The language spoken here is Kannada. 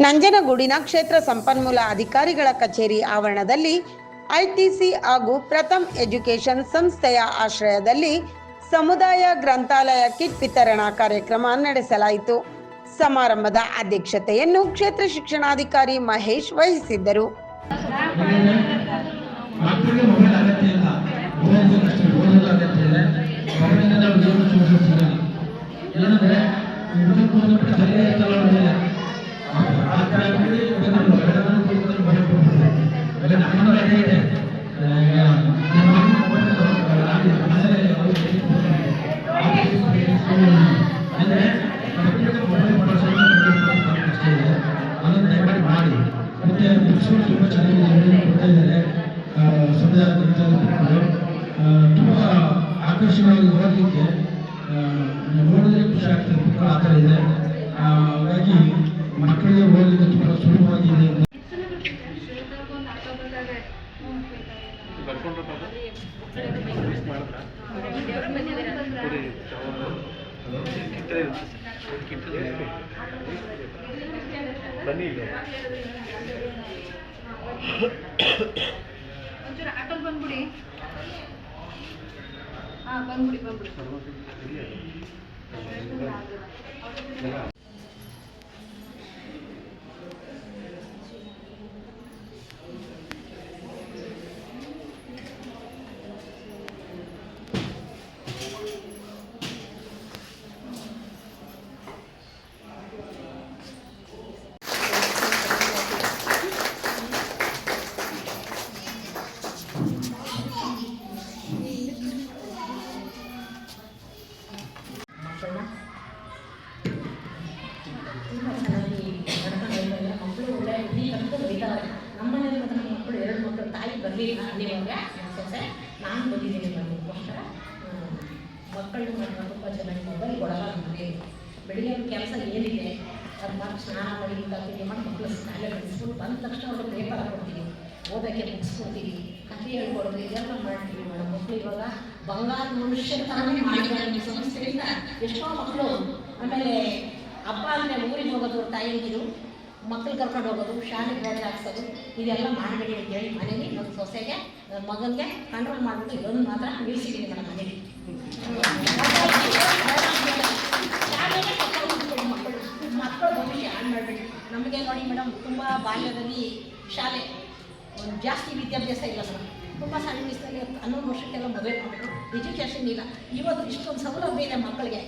ನಂಜನಗೂಡಿನ ಕ್ಷೇತ್ರ ಸಂಪನ್ಮೂಲ ಅಧಿಕಾರಿಗಳ ಕಚೇರಿ ಆವರಣದಲ್ಲಿ ಐಟಿಸಿ ಹಾಗೂ ಪ್ರಥಮ್ ಎಜುಕೇಷನ್ ಸಂಸ್ಥೆಯ ಆಶ್ರಯದಲ್ಲಿ ಸಮುದಾಯ ಗ್ರಂಥಾಲಯ ಕಿಟ್ ವಿತರಣಾ ಕಾರ್ಯಕ್ರಮ ನಡೆಸಲಾಯಿತು. ಸಮಾರಂಭದ ಅಧ್ಯಕ್ಷತೆಯನ್ನು ಕ್ಷೇತ್ರ ಶಿಕ್ಷಣಾಧಿಕಾರಿ ಮಹೇಶ್ ವಹಿಸಿದ್ದರು. ತುಂಬ ಆಕರ್ಷಣವಾಗಿ ಓದಲಿಕ್ಕೆ ನೋಡಿದ್ರೆ ಖುಷಿ ಆಗ್ತದೆ. ಮಕ್ಕಳು ಆ ಥರ ಇದೆ. ಹಾಗಾಗಿ ಮಕ್ಕಳಿಗೆ ಓದಲಿಕ್ಕೆ ತುಂಬ ಸುಲಭವಾಗಿದೆ. ಒಂಚೂರು ಆಟೋಲ್ ಬಂದ್ಬಿಡಿ. ಬಂದ್ಬಿಡಿ ಮಕ್ಕಳು ಒಳ್ಳೆ ಬುದ್ಧಿವಂತರು ಬೈತಾರೆ. ನಮ್ಮನೇಲಿ ಮತ್ತು ನಮ್ಮ ಮಕ್ಕಳು 2 ಮಕ್ಕಳು ತಾಯಿ ಬರಲಿಲ್ಲ ಅಲ್ಲಿವಾಗ ಸೊಸೆ ನಾನು ಬಂದಿದ್ದೀನಿ ಬರಲಿಕ್ಕೋಸ್ಕರ. ಮಕ್ಕಳು ತುಂಬ ಚೆನ್ನಾಗಿ ಮೊಬೈಲ್ ಕೊಡಲ್ಲ. ನಮಗೆ ಬೆಳಿಗ್ಗೆ ಕೆಲಸ ಏನಿದೆ ಅದು ಮಾಡಿ ಸ್ನಾನ ಮಾಡಿ ತಿಂಡಿ ಮಾಡಿ ಮಕ್ಕಳು ಶಾಲೆ ಕಳಿಸ್ಕೊಂಡು ಬಂದ ತಕ್ಷಣ ಅವ್ರಿಗೆ ಪೇಪರ್ ಕೊಡ್ತೀವಿ, ಓದೋಕ್ಕೆ ಬುಕ್ಸ್ ಕೊಡ್ತೀವಿ, ಕಥೆ ಹೇಳ್ಕೊಡೋದು, ಇದೆಲ್ಲ ಮಾಡ್ತೀವಿ ಮೇಡಮ್. ಮಕ್ಕಳು ಇವಾಗ ಬಂಗಾರ ಮನುಷ್ಯ ತಾನೇ ಮಾಡಿದ್ದಾರೆ ನಿಮ್ಮ ಸಂಸ್ಥೆಯಿಂದ. ಎಷ್ಟೋ ಮಕ್ಕಳು ಆಮೇಲೆ ಹಬ್ಬ ಅಂದರೆ ಊರಿಗೆ ಹೋಗೋದು, ತಾಯಿಯಂದಿರು ಮಕ್ಕಳು ಕರ್ಕೊಂಡು ಹೋಗೋದು, ಶಾಲೆಗೆ ಗೋಡೆ ಹಾಕ್ಸೋದು, ಇದೆಲ್ಲ ಮಾಡಬೇಡಿ ಅಂತೇಳಿ ಮನೇಲಿ ನನ್ನ ಸೊಸೆಗೆ ನನ್ನ ಮಗನಿಗೆ ಕಂಟ್ರೋಲ್ ಮಾಡಿಬಿಟ್ಟು ಇದೊಂದು ಮಾತ್ರ ನಿಲ್ಲಿಸಿದ್ದೀನಿ ನನ್ನ ಮನೇಲಿ. ಮಕ್ಕಳು ಭವಿಷ್ಯ ಹಾಳು ಮಾಡಬೇಡಿ. ನಮಗೆ ನೋಡಿ ಮೇಡಮ್, ತುಂಬ ಬಾಲ್ಯದಲ್ಲಿ ಶಾಲೆ ಜಾಸ್ತಿ ವಿದ್ಯಾಭ್ಯಾಸ ಇಲ್ಲ ಮೇಡಮ್. ತುಂಬ ಸಣ್ಣ ವಯಸ್ಸಲ್ಲಿ 11 ವರ್ಷಕ್ಕೆಲ್ಲ ಮದುವೆ ಮಾಡಿದ್ರು. ಎಜುಕೇಷನ್ ಇಲ್ಲ. ಇವತ್ತು ಇಷ್ಟೊಂದು ಸೌಲಭ್ಯ ಇದೆ ಮಕ್ಕಳಿಗೆ.